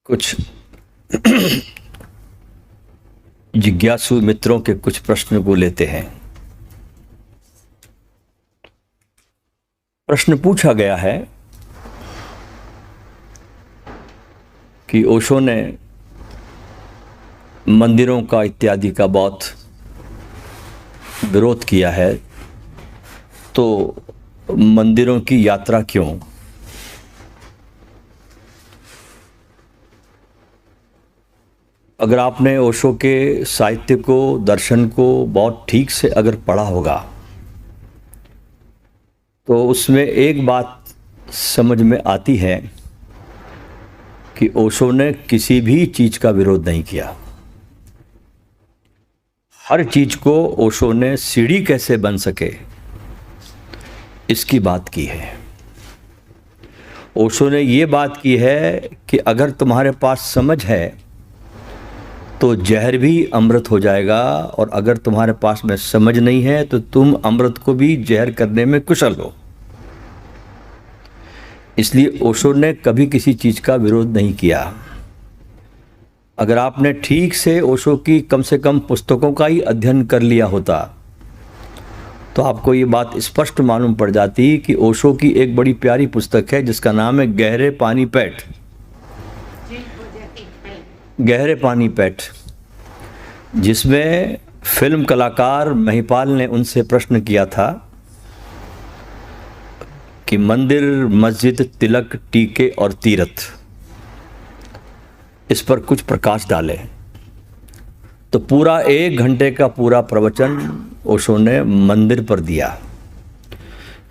कुछ जिज्ञासु मित्रों के कुछ प्रश्न को लेते हैं। प्रश्न पूछा गया है कि ओशो ने मंदिरों का इत्यादि का बहुत विरोध किया है, तो मंदिरों की यात्रा क्यों? अगर आपने ओशो के साहित्य को, दर्शन को बहुत ठीक से अगर पढ़ा होगा तो उसमें एक बात समझ में आती है कि ओशो ने किसी भी चीज का विरोध नहीं किया। हर चीज को ओशो ने सीढ़ी कैसे बन सके इसकी बात की है। ओशो ने ये बात की है कि अगर तुम्हारे पास समझ है तो जहर भी अमृत हो जाएगा, और अगर तुम्हारे पास में समझ नहीं है तो तुम अमृत को भी जहर करने में कुशल हो। इसलिए ओशो ने कभी किसी चीज का विरोध नहीं किया। अगर आपने ठीक से ओशो की कम से कम पुस्तकों का ही अध्ययन कर लिया होता तो आपको ये बात स्पष्ट मालूम पड़ जाती कि ओशो की एक बड़ी प्यारी पुस्तक है जिसका नाम है गहरे पानी पैठ। गहरे पानी पैठ, जिसमें फिल्म कलाकार महिपाल ने उनसे प्रश्न किया था कि मंदिर, मस्जिद, तिलक, टीके और तीर्थ, इस पर कुछ प्रकाश डाले। तो पूरा 1 घंटे का पूरा प्रवचन ओशो ने मंदिर पर दिया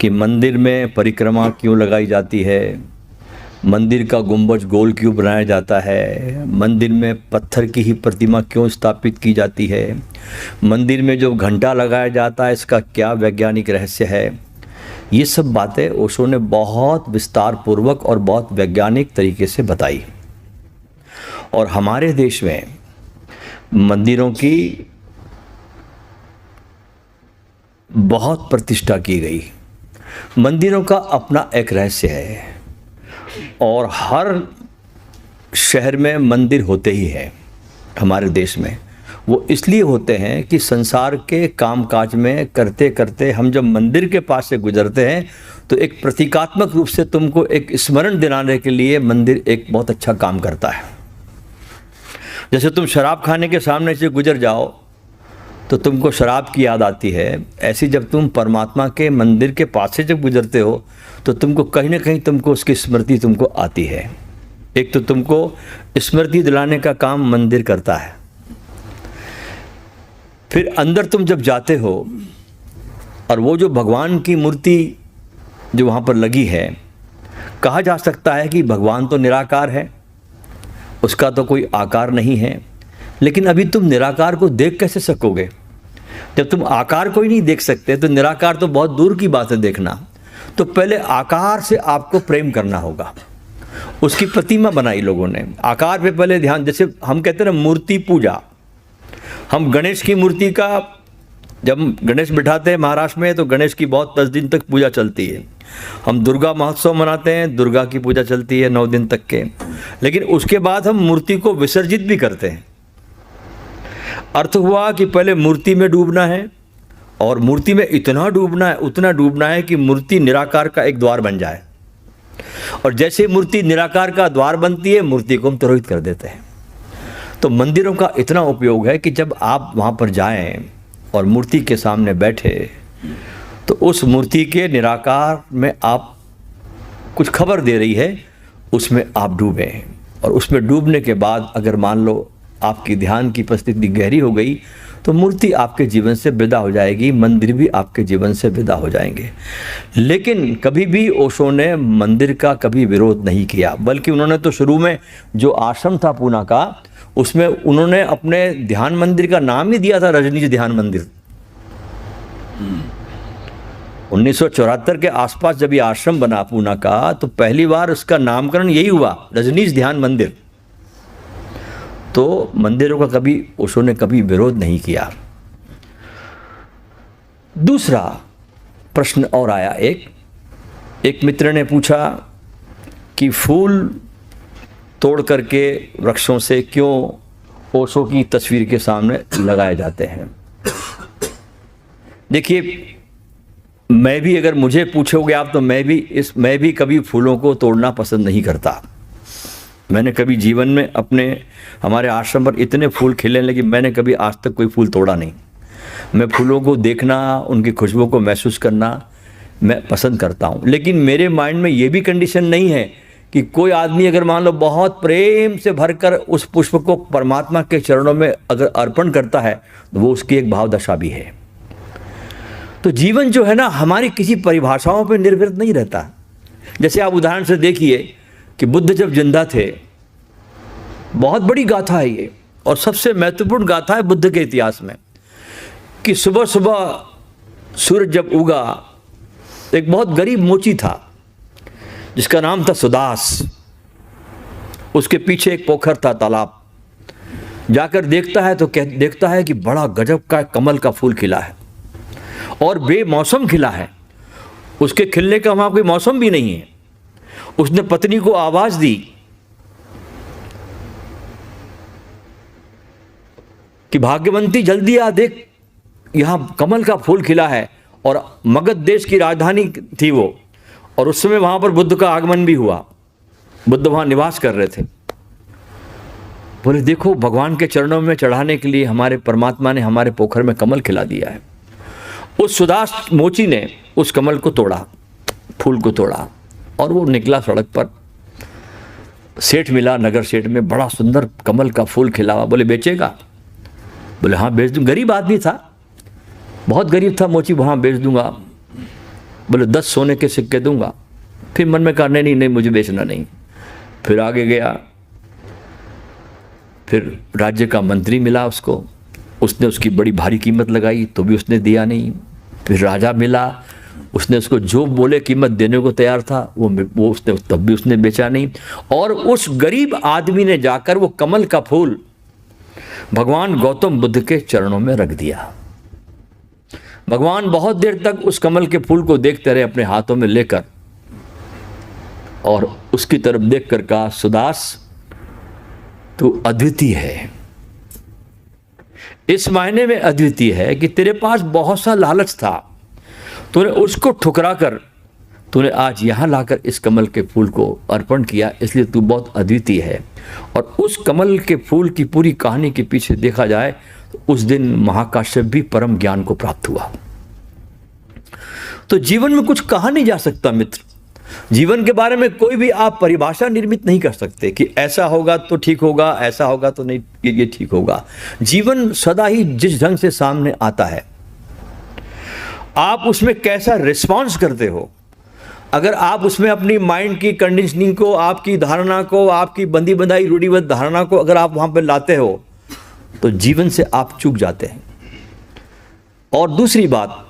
कि मंदिर में परिक्रमा क्यों लगाई जाती है, मंदिर का गुंबज गोल क्यों बनाया जाता है, मंदिर में पत्थर की ही प्रतिमा क्यों स्थापित की जाती है, मंदिर में जो घंटा लगाया जाता है इसका क्या वैज्ञानिक रहस्य है। ये सब बातें ओशो ने बहुत विस्तार पूर्वक और बहुत वैज्ञानिक तरीके से बताई। और हमारे देश में मंदिरों की बहुत प्रतिष्ठा की गई। मंदिरों का अपना एक रहस्य है और हर शहर में मंदिर होते ही हैं हमारे देश में। वो इसलिए होते हैं कि संसार के कामकाज में करते करते हम जब मंदिर के पास से गुजरते हैं तो एक प्रतीकात्मक रूप से तुमको एक स्मरण दिलाने के लिए मंदिर एक बहुत अच्छा काम करता है। जैसे तुम शराब खाने के सामने से गुजर जाओ तो तुमको शराब की याद आती है, ऐसी जब तुम परमात्मा के मंदिर के पास से जब गुजरते हो तो तुमको कहीं ना कहीं तुमको उसकी स्मृति तुमको आती है। एक तो तुमको स्मृति दिलाने का काम मंदिर करता है। फिर अंदर तुम जब जाते हो और वो जो भगवान की मूर्ति जो वहाँ पर लगी है, कहा जा सकता है कि भगवान तो निराकार है, उसका तो कोई आकार नहीं है, लेकिन अभी तुम निराकार को देख कैसे सकोगे? जब तुम आकार को ही नहीं देख सकते तो निराकार तो बहुत दूर की बात है देखना। तो पहले आकार से आपको प्रेम करना होगा। उसकी प्रतिमा बनाई लोगों ने, आकार पे पहले ध्यान। जैसे हम कहते हैं ना मूर्ति पूजा, हम गणेश की मूर्ति का जब गणेश बिठाते हैं महाराष्ट्र में तो गणेश की बहुत 10 दिन तक पूजा चलती है। हम दुर्गा महोत्सव मनाते हैं, दुर्गा की पूजा चलती है 9 दिन तक के। लेकिन उसके बाद हम मूर्ति को विसर्जित भी करते हैं। अर्थ हुआ कि पहले मूर्ति में डूबना है और मूर्ति में इतना डूबना है, उतना डूबना है कि मूर्ति निराकार का एक द्वार बन जाए। और जैसे मूर्ति निराकार का द्वार बनती है, मूर्ति को हम तिरोहित कर देते हैं। तो मंदिरों का इतना उपयोग है कि जब आप वहाँ पर जाएं और मूर्ति के सामने बैठे तो उस मूर्ति के निराकार में आप कुछ खबर दे रही है, उसमें आप डूबें। और उसमें डूबने के बाद अगर मान लो आपकी ध्यान की परिस्थिति गहरी हो गई तो मूर्ति आपके जीवन से विदा हो जाएगी, मंदिर भी आपके जीवन से विदा हो जाएंगे। लेकिन कभी भी ओशो ने मंदिर का कभी विरोध नहीं किया, बल्कि उन्होंने तो शुरू में जो आश्रम था पूना का, उसमें उन्होंने अपने ध्यान मंदिर का नाम ही दिया था रजनीश ध्यान मंदिर। 1974 के आसपास जब ये आश्रम बना पूना का तो पहली बार उसका नामकरण यही हुआ, रजनीश ध्यान मंदिर। तो मंदिरों का कभी ओशो ने कभी विरोध नहीं किया। दूसरा प्रश्न और आया, एक मित्र ने पूछा कि फूल तोड़ करके वृक्षों से क्यों ओशो की तस्वीर के सामने लगाए जाते हैं। देखिए, मैं भी, अगर मुझे पूछोगे आप, तो मैं भी कभी फूलों को तोड़ना पसंद नहीं करता। मैंने कभी जीवन में हमारे आश्रम पर इतने फूल खिले, लेकिन मैंने कभी आज तक कोई फूल तोड़ा नहीं। मैं फूलों को देखना, उनकी खुशबू को महसूस करना मैं पसंद करता हूँ। लेकिन मेरे माइंड में ये भी कंडीशन नहीं है कि कोई आदमी अगर मान लो बहुत प्रेम से भरकर उस पुष्प को परमात्मा के चरणों में अगर अर्पण करता है, तो वो उसकी एक भाव दशा भी है। तो जीवन जो है ना, हमारी किसी परिभाषाओं पर निर्भर नहीं रहता। जैसे आप उदाहरण से देखिए कि बुद्ध जब जिंदा थे, बहुत बड़ी गाथा है ये, और सबसे महत्वपूर्ण गाथा है बुद्ध के इतिहास में, कि सुबह सुबह सूरज जब उगा, एक बहुत गरीब मोची था जिसका नाम था सुदास। उसके पीछे एक पोखर था, तालाब। जाकर देखता है तो देखता है कि बड़ा गजब का कमल का फूल खिला है और बेमौसम खिला है। उसके खिलने का वहाँ कोई मौसम भी नहीं है। उसने पत्नी को आवाज दी कि भाग्यवंती जल्दी आ, देख यहाँ कमल का फूल खिला है। और मगध देश की राजधानी थी वो, और उस समय वहाँ पर बुद्ध का आगमन भी हुआ। बुद्ध वहाँ निवास कर रहे थे। बोले, देखो भगवान के चरणों में चढ़ाने के लिए हमारे परमात्मा ने हमारे पोखर में कमल खिला दिया है। उस सुदास मोची ने उस कमल को तोड़ा, फूल को तोड़ा, और वो निकला सड़क पर। सेठ मिला, नगर सेठ में, बड़ा सुंदर कमल का फूल खिला हुआ। बोले, बेचेगा? बोले, हाँ बेच दूँ। गरीब आदमी था, बहुत गरीब था मोची, वहाँ बेच दूंगा। बोले, 10 सोने के सिक्के दूंगा। फिर मन में कहा, नहीं मुझे बेचना नहीं। फिर आगे गया, फिर राज्य का मंत्री मिला उसको, उसने उसकी बड़ी भारी कीमत लगाई तो भी उसने दिया नहीं। फिर राजा मिला, उसने उसको जो बोले कीमत देने को तैयार था, वो उसने तब भी उसने बेचा नहीं। और उस गरीब आदमी ने जाकर वो कमल का फूल भगवान गौतम बुद्ध के चरणों में रख दिया। भगवान बहुत देर तक उस कमल के फूल को देखते रहे अपने हाथों में लेकर, और उसकी तरफ देखकर कहा, सुदास तू अद्वितीय है। इस मायने में अद्वितीय है कि तेरे पास बहुत सा लालच था, तूने उसको ठुकरा कर तूने आज यहां लाकर इस कमल के फूल को अर्पण किया, इसलिए तू बहुत अद्वितीय है। और उस कमल के फूल की पूरी कहानी के पीछे देखा जाए तो उस दिन महाकाश्यप भी परम ज्ञान को प्राप्त हुआ। तो जीवन में कुछ कहा नहीं जा सकता मित्र। जीवन के बारे में कोई भी आप परिभाषा निर्मित नहीं कर सकते कि ऐसा होगा तो ठीक होगा, ऐसा होगा तो नहीं, ये ठीक होगा। जीवन सदा ही जिस ढंग से सामने आता है, आप उसमें कैसा रिस्पॉन्स करते हो। अगर आप उसमें अपनी माइंड की कंडीशनिंग को, आपकी धारणा को, आपकी बंधी बंधाई रूढ़िबद्ध धारणा को अगर आप वहां पर लाते हो, तो जीवन से आप चूक जाते हैं। और दूसरी बात,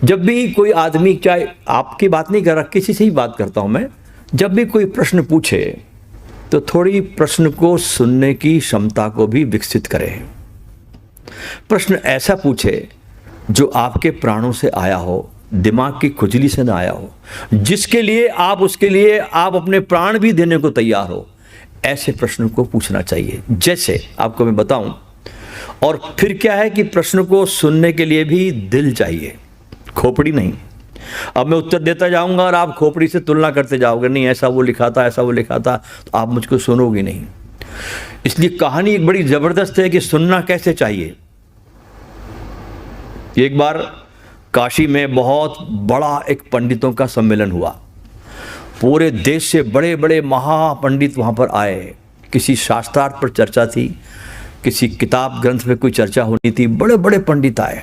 जब भी कोई आदमी, चाहे आपकी बात नहीं कर रहा, किसी से ही बात करता हूं मैं, जब भी कोई प्रश्न पूछे तो थोड़ी प्रश्न को सुनने की क्षमता को भी विकसित करें। प्रश्न ऐसा पूछे जो आपके प्राणों से आया हो, दिमाग की खुजली से ना आया हो, जिसके लिए आप, उसके लिए आप अपने प्राण भी देने को तैयार हो। ऐसे प्रश्न को पूछना चाहिए। जैसे आपको मैं बताऊं, और फिर क्या है कि प्रश्न को सुनने के लिए भी दिल चाहिए, खोपड़ी नहीं। अब मैं उत्तर देता जाऊंगा और आप खोपड़ी से तुलना करते जाओगे, नहीं ऐसा वो लिखा था, ऐसा वो लिखा था, तो आप मुझको सुनोगे नहीं। इसलिए कहानी एक बड़ी जबरदस्त है कि सुनना कैसे चाहिए। एक बार काशी में बहुत बड़ा एक पंडितों का सम्मेलन हुआ। पूरे देश से बड़े बड़े महापंडित वहाँ पर आए। किसी शास्त्रार्थ पर चर्चा थी, किसी किताब ग्रंथ में कोई चर्चा होनी थी, बड़े बड़े पंडित आए।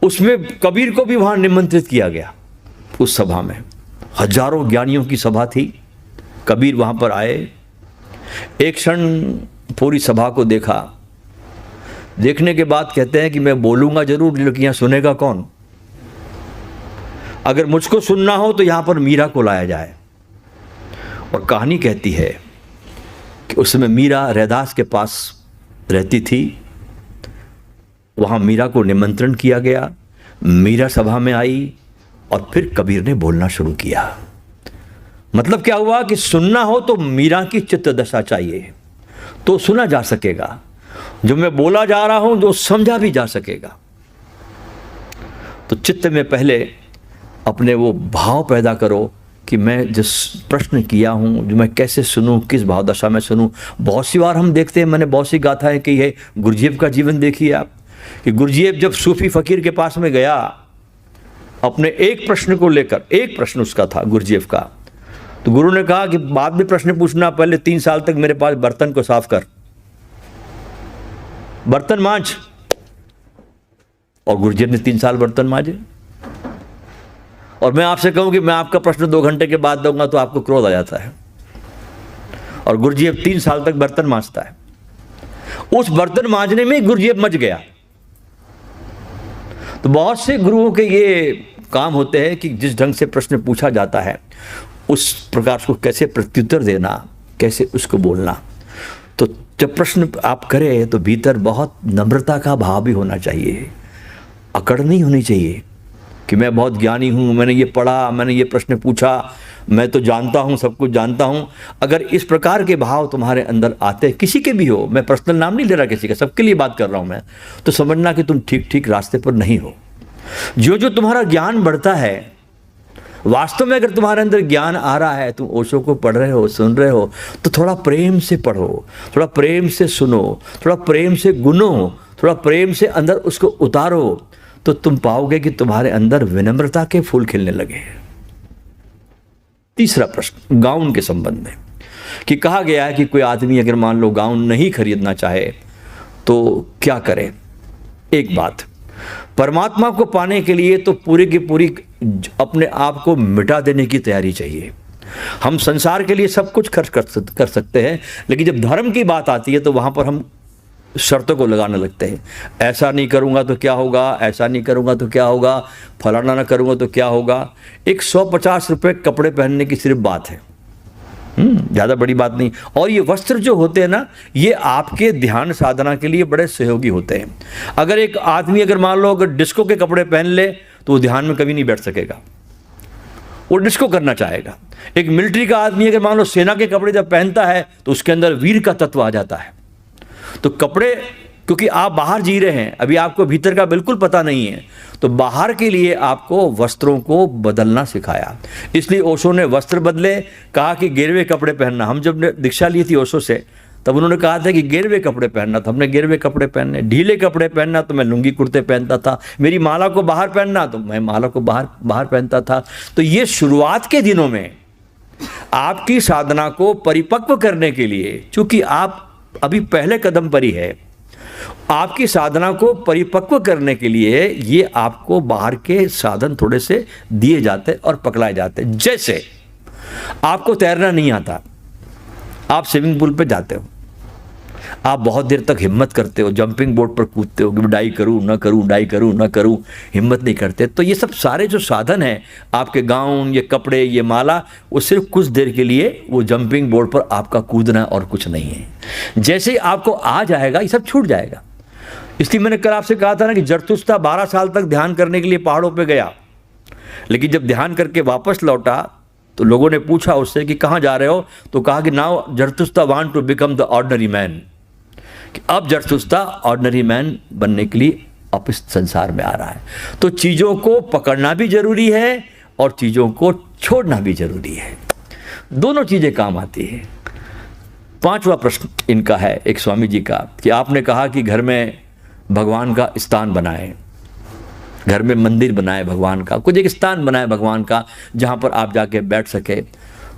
उसमें कबीर को भी वहाँ निमंत्रित किया गया। उस सभा में हजारों ज्ञानियों की सभा थी, कबीर वहाँ पर आए। एक क्षण पूरी सभा को देखा, देखने के बाद कहते हैं कि मैं बोलूँगा जरूर, लेकिन यहाँ सुनेगा कौन। अगर मुझको सुनना हो तो यहाँ पर मीरा को लाया जाए। और कहानी कहती है कि उस समय मीरा रैदास के पास रहती थी। वहाँ मीरा को निमंत्रण किया गया, मीरा सभा में आई और फिर कबीर ने बोलना शुरू किया। मतलब क्या हुआ कि सुनना हो तो मीरा की चित्त दशा चाहिए, तो सुना जा सकेगा। जो मैं बोला जा रहा हूं जो समझा भी जा सकेगा। तो चित्त में पहले अपने वो भाव पैदा करो कि मैं जिस प्रश्न किया हूं, जो मैं कैसे सुनूं, किस भाव दशा में सुनूं। बहुत सी बार हम देखते हैं, मैंने बहुत सी गाथाएं कही है। गुरजेब का जीवन देखिए आप, कि गुरजेब जब सूफी फकीर के पास में गया अपने एक प्रश्न को लेकर, एक प्रश्न उसका था गुरजेब का, तो गुरु ने कहा कि बाद में प्रश्न पूछना, पहले 3 साल तक मेरे पास बर्तन को साफ कर, बर्तन मांज। और गुरजेब ने 3 साल बर्तन मांजे। और मैं आपसे कहूं कि मैं आपका प्रश्न 2 घंटे के बाद दूंगा तो आपको क्रोध आ जाता है। और गुरजेब 3 साल तक बर्तन मांजता है। उस बर्तन मांजने में गुरजेब मच गया। तो बहुत से गुरुओं के ये काम होते हैं कि जिस ढंग से प्रश्न पूछा जाता है उस प्रकार उसको कैसे प्रत्युत्तर देना, कैसे उसको बोलना। तो जब प्रश्न आप करें तो भीतर बहुत नम्रता का भाव भी होना चाहिए। अकड़ नहीं होनी चाहिए कि मैं बहुत ज्ञानी हूँ, मैंने ये पढ़ा, मैंने ये प्रश्न पूछा, मैं तो जानता हूँ, सब कुछ जानता हूँ। अगर इस प्रकार के भाव तुम्हारे अंदर आते, किसी के भी हो, मैं पर्सनल नाम नहीं ले रहा किसी का, सबके लिए बात कर रहा हूँ मैं, तो समझना कि तुम ठीक ठीक रास्ते पर नहीं हो। जो तुम्हारा ज्ञान बढ़ता है, वास्तव में अगर तुम्हारे अंदर ज्ञान आ रहा है, तुम ओशो को पढ़ रहे हो, सुन रहे हो, तो थोड़ा प्रेम से पढ़ो, थोड़ा प्रेम से सुनो, थोड़ा प्रेम से गुनो, थोड़ा प्रेम से अंदर उसको उतारो, तो तुम पाओगे कि तुम्हारे अंदर विनम्रता के फूल खिलने लगे। तीसरा प्रश्न गाउन के संबंध में, कि कहा गया है कि कोई आदमी अगर मान लो गाउन नहीं खरीदना चाहे तो क्या करे। एक बात, परमात्मा को पाने के लिए तो पूरी की पूरी अपने आप को मिटा देने की तैयारी चाहिए। हम संसार के लिए सब कुछ खर्च कर सकते हैं, लेकिन जब धर्म की बात आती है तो वहां पर हम शर्तों को लगाने लगते हैं। ऐसा नहीं करूंगा तो क्या होगा, ऐसा नहीं करूंगा तो क्या होगा, फलाना ना करूंगा तो क्या होगा। एक 150 रुपये कपड़े पहनने की सिर्फ बात है, ज़्यादा बड़ी बात नहीं। और ये वस्त्र जो होते हैं ना, ये आपके ध्यान साधना के लिए बड़े सहयोगी होते हैं। अगर एक आदमी अगर मान लो अगर डिस्को के कपड़े पहन ले तो वो ध्यान में कभी नहीं बैठ सकेगा, वो डिस्को करना चाहेगा। एक मिलिट्री का आदमी अगर मान लो सेना के कपड़े जब पहनता है तो उसके अंदर वीर का तत्व आ जाता है। तो कपड़े, क्योंकि आप बाहर जी रहे हैं, अभी आपको भीतर का बिल्कुल पता नहीं है, तो बाहर के लिए आपको वस्त्रों को बदलना सिखाया। इसलिए ओशो ने वस्त्र बदले, कहा कि गिरवे कपड़े पहनना। हम जब दीक्षा ली थी ओशो से तब उन्होंने कहा था कि गिरवे कपड़े पहनना, तो हमने गिरवे कपड़े पहनने। ढीले कपड़े पहनना तो मैं लुंगी कुर्ते पहनता था। मेरी माला को बाहर पहनना तो मैं माला को बाहर पहनता था। तो ये शुरुआत के दिनों में आपकी साधना को परिपक्व करने के लिए, चूंकि आप अभी पहले कदम पर ही है, आपकी साधना को परिपक्व करने के लिए ये आपको बाहर के साधन थोड़े से दिए जाते और पकड़ाए जाते। जैसे आपको तैरना नहीं आता, आप स्विमिंग पूल पे जाते हो, आप बहुत देर तक हिम्मत करते हो, जंपिंग बोर्ड पर कूदते हो कि डाई करूं ना करूं, डाई करूं ना करूं, हिम्मत नहीं करते। तो ये सब सारे जो साधन हैं, आपके गाउन, ये कपड़े, ये माला, वो सिर्फ कुछ देर के लिए वो जंपिंग बोर्ड पर आपका कूदना और कुछ नहीं है। जैसे ही आपको आ जाएगा ये सब छूट जाएगा। इसलिए मैंने कल आपसे कहा था ना कि जरतुस्ता 12 साल तक ध्यान करने के लिए पहाड़ों पर गया, लेकिन जब ध्यान करके वापस लौटा तो लोगों ने पूछा उससे कि कहाँ जा रहे हो, तो कहा कि now Zarathustra want to become the ordinary man, कि अब जरतुस्ता ऑर्डिनरी मैन बनने के लिए अब इस संसार में आ रहा है। तो चीज़ों को पकड़ना भी जरूरी है और चीज़ों को छोड़ना भी जरूरी है, दोनों चीज़ें काम आती है। 5वां प्रश्न इनका है एक स्वामी जी का, कि आपने कहा कि घर में भगवान का स्थान बनाए, घर में मंदिर बनाए भगवान का, कुछ एक स्थान बनाए भगवान का जहाँ पर आप जाके बैठ सके।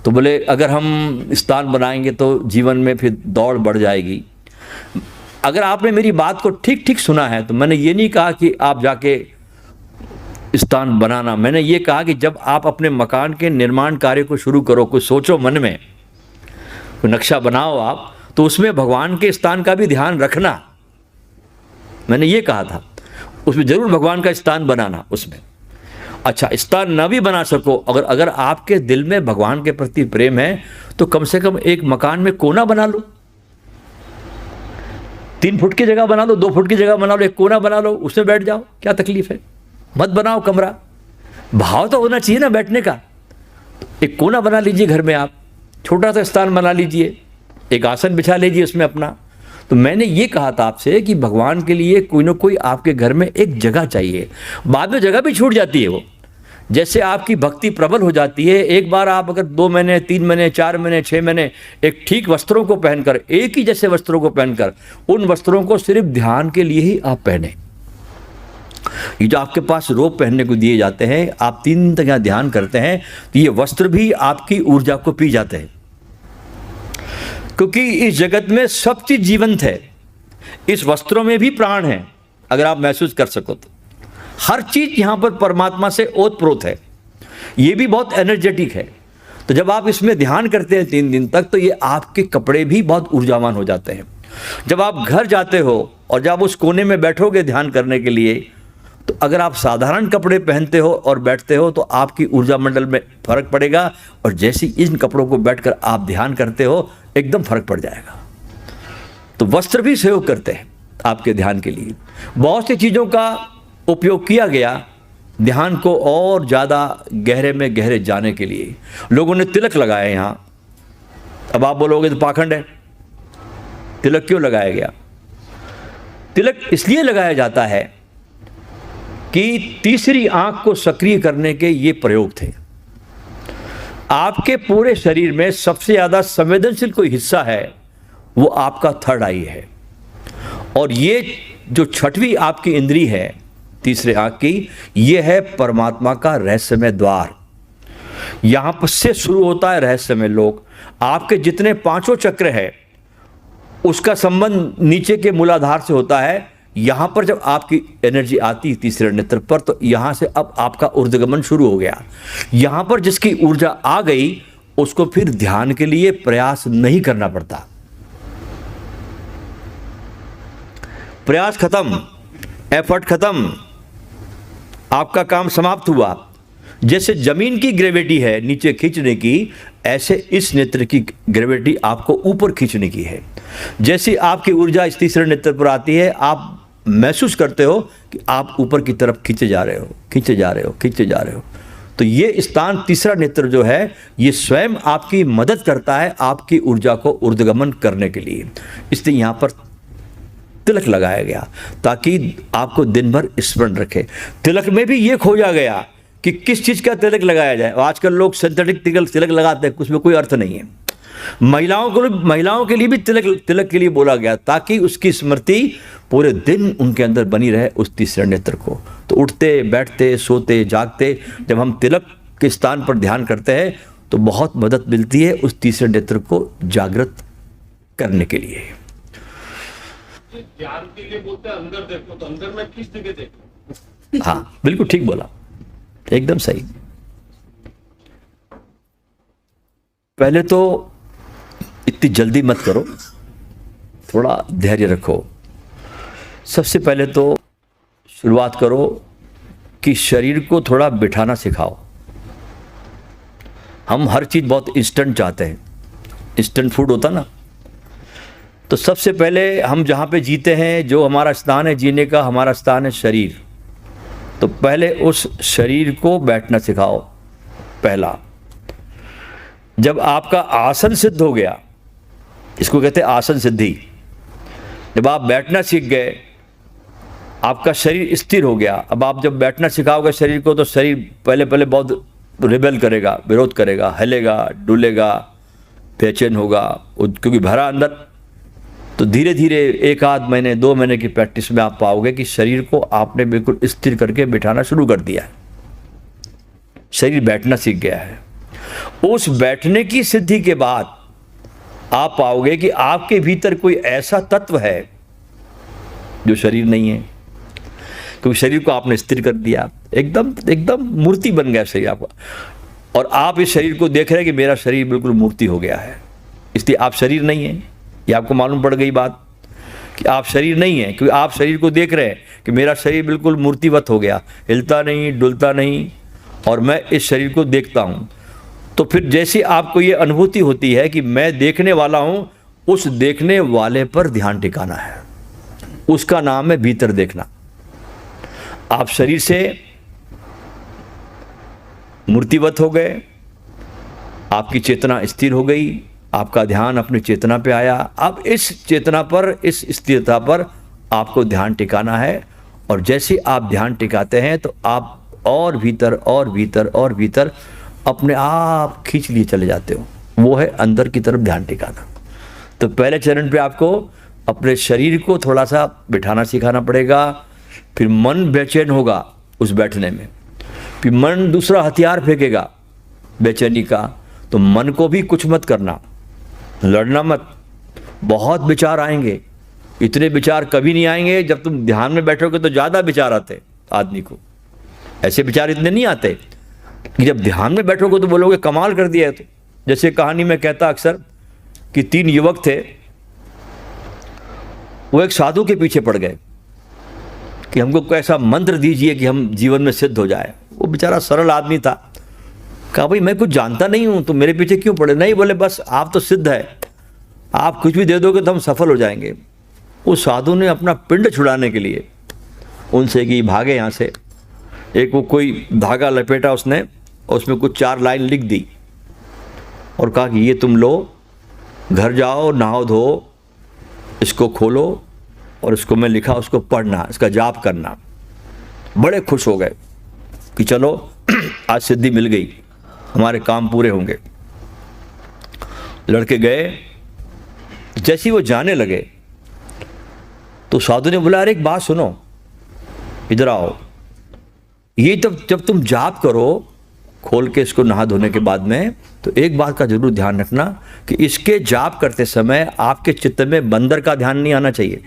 तो बोले अगर हम स्थान बनाएंगे तो जीवन में फिर दौड़ बढ़ जाएगी। अगर आपने मेरी बात को ठीक ठीक सुना है तो मैंने ये नहीं कहा कि आप जाके स्थान बनाना, मैंने ये कहा कि जब आप अपने मकान के निर्माण कार्य को शुरू करो, कुछ सोचो मन में, कोई नक्शा बनाओ आप, तो उसमें भगवान के स्थान का भी ध्यान रखना, मैंने ये कहा था। उसमें जरूर भगवान का स्थान बनाना उसमें। अच्छा, स्थान न भी बना सको, अगर आपके दिल में भगवान के प्रति प्रेम है तो कम से कम एक मकान में कोना बना लो, 3 फुट की जगह बना लो, 2 फुट की जगह बना लो, एक कोना बना लो, उसमें बैठ जाओ, क्या तकलीफ है। मत बनाओ कमरा, भाव तो होना चाहिए ना बैठने का। एक कोना बना लीजिए घर में, आप छोटा सा स्थान बना लीजिए, एक आसन बिछा लीजिए उसमें अपना। तो मैंने ये कहा था आपसे कि भगवान के लिए कोई ना कोई आपके घर में एक जगह चाहिए। बाद में जगह भी छूट जाती है वो, जैसे आपकी भक्ति प्रबल हो जाती है। एक बार आप अगर 2 महीने, 3 महीने, 4 महीने, 6 महीने एक ठीक वस्त्रों को पहनकर, एक ही जैसे वस्त्रों को पहनकर, उन वस्त्रों को सिर्फ ध्यान के लिए ही आप पहने। ये जो आपके पास रोब पहनने को दिए जाते हैं, आप 3 दिन तक यहाँ ध्यान करते हैं, तो ये वस्त्र भी आपकी ऊर्जा को पी जाते हैं, क्योंकि इस जगत में सब चीज जीवंत है। इस वस्त्रों में भी प्राण है, अगर आप महसूस कर सको तो। हर चीज यहां पर परमात्मा से ओतप्रोत है, ये भी बहुत एनर्जेटिक है। तो जब आप इसमें ध्यान करते हैं 3 दिन तक, तो ये आपके कपड़े भी बहुत ऊर्जावान हो जाते हैं। जब आप घर जाते हो और जब उस कोने में बैठोगे ध्यान करने के लिए, तो अगर आप साधारण कपड़े पहनते हो और बैठते हो तो आपकी ऊर्जा मंडल में फर्क पड़ेगा, और जैसे इन कपड़ों को बैठकर आप ध्यान करते हो एकदम फर्क पड़ जाएगा। तो वस्त्र भी सहयोग करते हैं आपके ध्यान के लिए। बहुत सी चीज़ों का उपयोग किया गया ध्यान को और ज़्यादा गहरे में गहरे जाने के लिए। लोगों ने तिलक लगाया यहाँ। अब आप बोलोगे तो पाखंड है, तिलक क्यों लगाया गया? तिलक इसलिए लगाया जाता है कि तीसरी आंख को सक्रिय करने के ये प्रयोग थे। आपके पूरे शरीर में सबसे ज़्यादा संवेदनशील कोई हिस्सा है, वो आपका थर्ड आई है। और ये जो छठवीं आपकी इंद्री है तीसरे आंख की, ये है परमात्मा का रहस्यमय द्वार। यहां पर से शुरू होता है रहस्यमय लोक। आपके जितने 5 चक्र है, उसका संबंध नीचे के मूलाधार से होता है। यहां पर जब आपकी एनर्जी आती तीसरे नेत्र पर, तो यहां से अब आपका ऊर्ध्वगमन शुरू हो गया। यहां पर जिसकी ऊर्जा आ गई, उसको फिर ध्यान के लिए प्रयास नहीं करना पड़ता। प्रयास खत्म, एफर्ट खत्म, आपका काम समाप्त हुआ। जैसे जमीन की ग्रेविटी है नीचे खींचने की, ऐसे इस नेत्र की ग्रेविटी आपको ऊपर खींचने की है। जैसी आपकी ऊर्जा इस तीसरे नेत्र पर आती है, आप महसूस करते हो कि आप ऊपर की तरफ खींचे जा रहे हो, खींचे जा रहे हो, खींचे जा रहे हो। तो ये स्थान तीसरा नेत्र जो है, ये स्वयं आपकी मदद करता है आपकी ऊर्जा को ऊर्ध्वगमन करने के लिए। इसलिए यहाँ पर तिलक लगाया गया ताकि आपको दिन भर स्मरण रखे। तिलक में भी ये खोजा गया कि किस चीज़ का तिलक लगाया जाए। आजकल लोग सिंथेटिक तिलक लगाते हैं, उसमें कोई अर्थ नहीं है। महिलाओं के लिए भी तिलक के लिए बोला गया, ताकि उसकी स्मृति पूरे दिन उनके अंदर बनी रहे उस तीसरे नेत्र को। तो उठते बैठते सोते जागते जब हम तिलक के स्थान पर ध्यान करते हैं, तो बहुत मदद मिलती है उस तीसरे नेत्र को जागृत करने के लिए। ध्यान के लिए बोलते हैं अंदर देखो, तो अंदर में किस जगह देखो? हाँ, बिल्कुल ठीक बोला, एकदम सही। पहले तो इतनी जल्दी मत करो, थोड़ा धैर्य रखो। सबसे पहले तो शुरुआत करो कि शरीर को थोड़ा बिठाना सिखाओ। हम हर चीज़ बहुत इंस्टेंट चाहते हैं, इंस्टेंट फूड होता ना। तो सबसे पहले हम जहाँ पे जीते हैं, जो हमारा स्थान है जीने का, हमारा स्थान है शरीर। तो पहले उस शरीर को बैठना सिखाओ। पहला, जब आपका आसन सिद्ध हो गया, इसको कहते हैं आसन सिद्धि। जब आप बैठना सीख गए, आपका शरीर स्थिर हो गया। अब आप जब बैठना सिखाओगे शरीर को, तो शरीर पहले पहले बहुत रिबेल करेगा, विरोध करेगा, हिलेगा, डुलेगा, बेचैन होगा, क्योंकि भरा अंदर। तो धीरे धीरे 1 आध महीने 2 महीने की प्रैक्टिस में आप पाओगे कि शरीर को आपने बिल्कुल स्थिर करके बिठाना शुरू कर दिया है। शरीर बैठना सीख गया है। उस बैठने की सिद्धि के बाद आप पाओगे कि आपके भीतर कोई ऐसा तत्व है जो शरीर नहीं है, क्योंकि शरीर को आपने स्थिर कर दिया। एकदम मूर्ति बन गया शरीर आपका, और आप इस शरीर को देख रहे हैं कि मेरा शरीर बिल्कुल मूर्ति हो गया है। इसलिए आप शरीर नहीं है, ये आपको मालूम पड़ गई बात कि आप शरीर नहीं है, क्योंकि आप शरीर को देख रहे हैं कि मेरा शरीर बिल्कुल मूर्तिवत हो गया, हिलता नहीं, डुलता नहीं, और मैं इस शरीर को देखता हूँ। तो फिर जैसी आपको ये अनुभूति होती है कि मैं देखने वाला हूँ, उस देखने वाले पर ध्यान टिकाना है। उसका नाम है भीतर देखना। आप शरीर से मूर्तिवत हो गए, आपकी चेतना स्थिर हो गई, आपका ध्यान अपनी चेतना पे आया। अब इस चेतना पर, इस स्थिरता पर आपको ध्यान टिकाना है, और जैसे आप ध्यान टिकाते हैं तो आप और भीतर और भीतर और भीतर अपने आप खींच लिए चले जाते हो। वो है अंदर की तरफ ध्यान टिकाना। तो पहले चरण पे आपको अपने शरीर को थोड़ा सा बिठाना सिखाना पड़ेगा, फिर मन बेचैन होगा उस बैठने में, फिर मन दूसरा हथियार फेंकेगा बेचैनी का, तो मन को भी कुछ मत करना, लड़ना मत। बहुत विचार आएंगे, इतने विचार कभी नहीं आएंगे। जब तुम ध्यान में बैठोगे तो ज़्यादा विचार आते आदमी को, ऐसे विचार इतने नहीं आते कि जब ध्यान में बैठोगे तो बोलोगे कमाल कर दिया है। तो जैसे कहानी में कहता अक्सर कि 3 युवक थे, वो एक साधु के पीछे पड़ गए कि हमको कोई ऐसा मंत्र दीजिए कि हम जीवन में सिद्ध हो जाए। वो बेचारा सरल आदमी था, कहा भाई मैं कुछ जानता नहीं हूँ, तो मेरे पीछे क्यों पड़े? नहीं, बोले बस आप तो सिद्ध है, आप कुछ भी दे दोगे तो हम सफल हो जाएंगे। उस साधु ने अपना पिंड छुड़ाने के लिए उनसे कि भागे यहाँ से, एक वो कोई धागा लपेटा उसने, उसमें कुछ 4 लाइन लिख दी और कहा कि ये तुम लो, घर जाओ, नहाओ धो, इसको खोलो और इसको मैं लिखा उसको पढ़ना, इसका जाप करना। बड़े खुश हो गए कि चलो आज सिद्धि मिल गई, हमारे काम पूरे होंगे। लड़के गए, जैसे ही वो जाने लगे तो साधु ने बोला अरे एक बात सुनो, इधर आओ, ये जब तुम जाप करो खोल के इसको नहा धोने के बाद में, तो एक बात का जरूर ध्यान रखना कि इसके जाप करते समय आपके चित्त में बंदर का ध्यान नहीं आना चाहिए।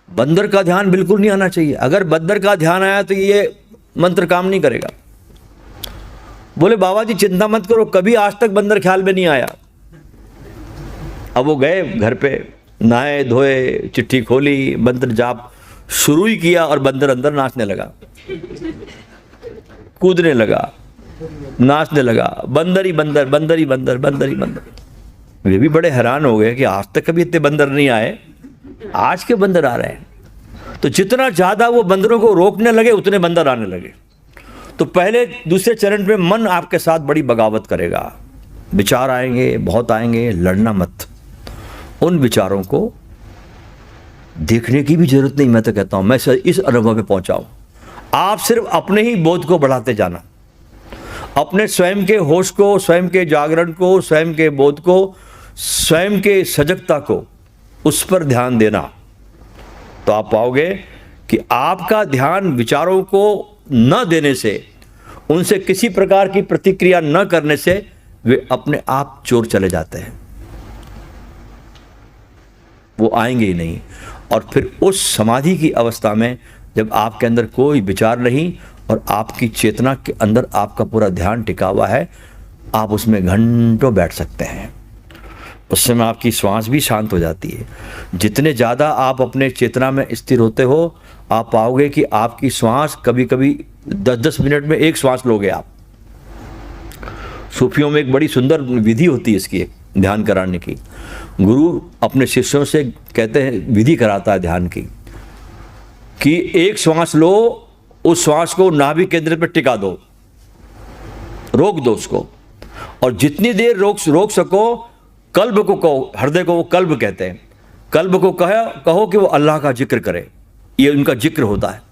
बंदर का ध्यान बिल्कुल नहीं आना चाहिए। अगर बंदर का ध्यान आया तो ये मंत्र काम नहीं करेगा। बोले बाबा जी चिंता मत करो, कभी आज तक बंदर ख्याल में नहीं आया। अब वो गए घर पे, नहाए धोए, चिट्ठी खोली, मंत्र जाप शुरू ही किया और बंदर अंदर नाचने लगा, कूदने लगा, नाचने लगा, बंदर ही बंदर, बंदर ही बंदर, बंदर ही बंदर। वे भी बड़े हैरान हो गए कि आज तक कभी इतने बंदर नहीं आए, आज के बंदर आ रहे हैं। तो जितना ज़्यादा वो बंदरों को रोकने लगे उतने बंदर आने लगे। तो पहले दूसरे चरण पे मन आपके साथ बड़ी बगावत करेगा, विचार आएंगे, बहुत आएंगे, लड़ना मत। उन विचारों को देखने की भी जरूरत नहीं। मैं तो कहता हूं, मैं इस अनुभव पे पहुंचा हूं, आप सिर्फ अपने ही बोध को बढ़ाते जाना, अपने स्वयं के होश को, स्वयं के जागरण को, स्वयं के बोध को, स्वयं के सजगता को, उस पर ध्यान देना। तो आप पाओगे कि आपका ध्यान विचारों को न देने से, उनसे किसी प्रकार की प्रतिक्रिया न करने से वे अपने आप चोर चले जाते हैं, वो आएंगे ही नहीं। और फिर उस समाधि की अवस्था में जब आपके अंदर कोई विचार नहीं और आपकी चेतना के अंदर आपका पूरा ध्यान टिका हुआ है, आप उसमें घंटों बैठ सकते हैं। उस समय आपकी श्वास भी शांत हो जाती है। जितने ज़्यादा आप अपने चेतना में स्थिर होते हो, आप पाओगे कि आपकी श्वास कभी कभी 10-10 मिनट में एक श्वास लोगे आप। सूफियों में एक बड़ी सुंदर विधि होती है इसकी, ध्यान कराने की। गुरु अपने शिष्यों से कहते हैं, विधि कराता है ध्यान की, कि एक श्वास लो, उस श्वास को नाभि केंद्र पर टिका दो, रोक दो उसको, और जितनी देर रोक सको, कल्ब को कहो, हृदय को वो कल्ब कहते हैं, कल्ब को कहो कि वो अल्लाह का जिक्र करे। ये उनका जिक्र होता है।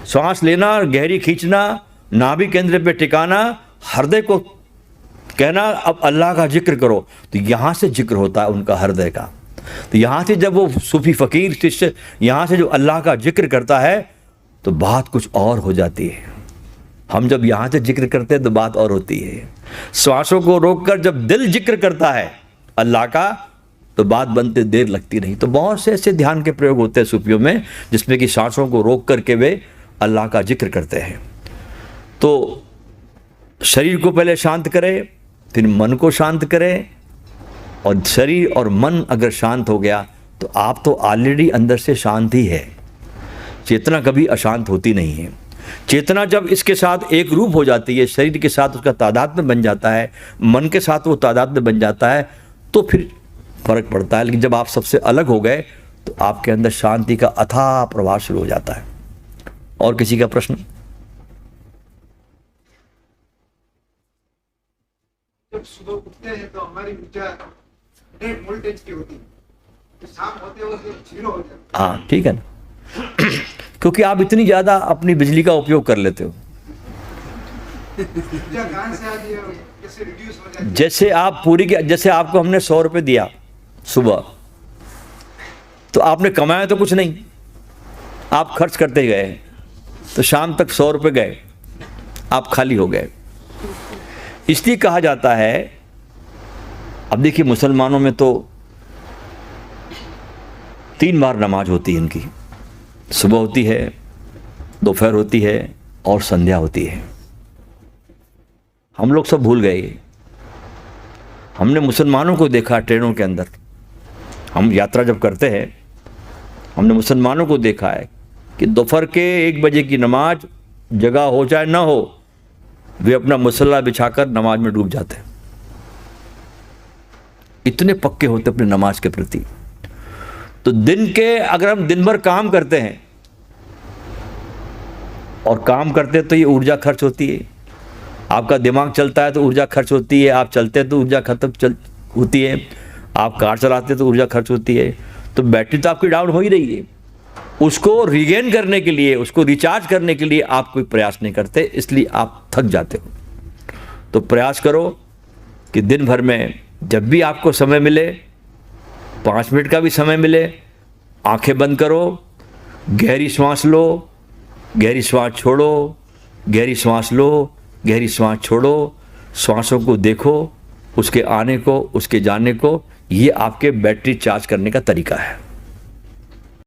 श्वास लेना, गहरी खींचना, नाभि केंद्र पे टिकाना, हृदय को कहना अब अल्लाह का जिक्र करो। तो यहाँ से जिक्र होता है उनका हृदय का। तो यहाँ से जब वो सूफी फकीर शिष्य यहाँ से जो अल्लाह का जिक्र करता है तो बात कुछ और हो जाती है। हम जब यहाँ से जिक्र करते हैं तो बात और होती है। श्वासों को रोककर जब दिल जिक्र करता है अल्लाह का तो बात बनते देर लगती नहीं। तो बहुत से ऐसे ध्यान के प्रयोग होते हैं सूफियों में, जिसमें कि सांसों को रोक करके वे अल्लाह का जिक्र करते हैं। तो शरीर को पहले शांत करें, फिर मन को शांत करें, और शरीर और मन अगर शांत हो गया तो आप तो ऑलरेडी अंदर से शांत ही है। चेतना कभी अशांत होती नहीं है। चेतना जब इसके साथ एक रूप हो जाती है, शरीर के साथ उसका तादात्म्य बन जाता है, मन के साथ वो तादात्म्य बन जाता है, तो फिर फर्क पड़ता है। लेकिन जब आप सबसे अलग हो गए तो आपके अंदर शांति का अथाह प्रवाह शुरू हो जाता है। और किसी का प्रश्न? जब सुबह उठते हैं तो हमारी ऊर्जा नेट वोल्टेज की होती है, तो शाम होते होते जीरो हो जाती हाँ ठीक है ना, क्योंकि आप इतनी ज़्यादा अपनी बिजली का उपयोग कर लेते हो। है। ऊर्जा कहाँ से आती है, कैसे रिड्यूस हो जाती है? जैसे आप जैसे आपको हमने 100 रुपये दिया सुबह, तो आपने कमाया तो कुछ नहीं, आप खर्च करते गए, तो शाम तक 100 रुपये गए, आप खाली हो गए। इसलिए कहा जाता है, अब देखिए मुसलमानों में तो 3 बार नमाज होती है इनकी, सुबह होती है, दोपहर होती है और संध्या होती है। हम लोग सब भूल गए। हमने मुसलमानों को देखा ट्रेनों के अंदर, हम यात्रा जब करते हैं, हमने मुसलमानों को देखा है कि दोपहर के 1 बजे की नमाज, जगह हो चाहे ना हो, वे अपना मुसल्ला बिछाकर नमाज में डूब जाते हैं। इतने पक्के होते अपने नमाज के प्रति। तो दिन के अगर हम दिन भर काम करते हैं और काम करते हैं तो ये ऊर्जा खर्च होती है, आपका दिमाग चलता है तो ऊर्जा खर्च होती है, आप चलते हैं तो ऊर्जा होती है, आप कार चलाते हैं तो ऊर्जा खर्च होती है। तो बैटरी तो आपकी डाउन हो ही रही है, उसको रिगेन करने के लिए, उसको रिचार्ज करने के लिए आप कोई प्रयास नहीं करते, इसलिए आप थक जाते हो। तो प्रयास करो कि दिन भर में जब भी आपको समय मिले, 5 मिनट का भी समय मिले, आंखें बंद करो, गहरी सांस लो, गहरी सांस छोड़ो, गहरी सांस लो, गहरी सांस छोड़ो, सांसों को देखो, उसके आने को, उसके जाने को। ये आपके बैटरी चार्ज करने का तरीका है।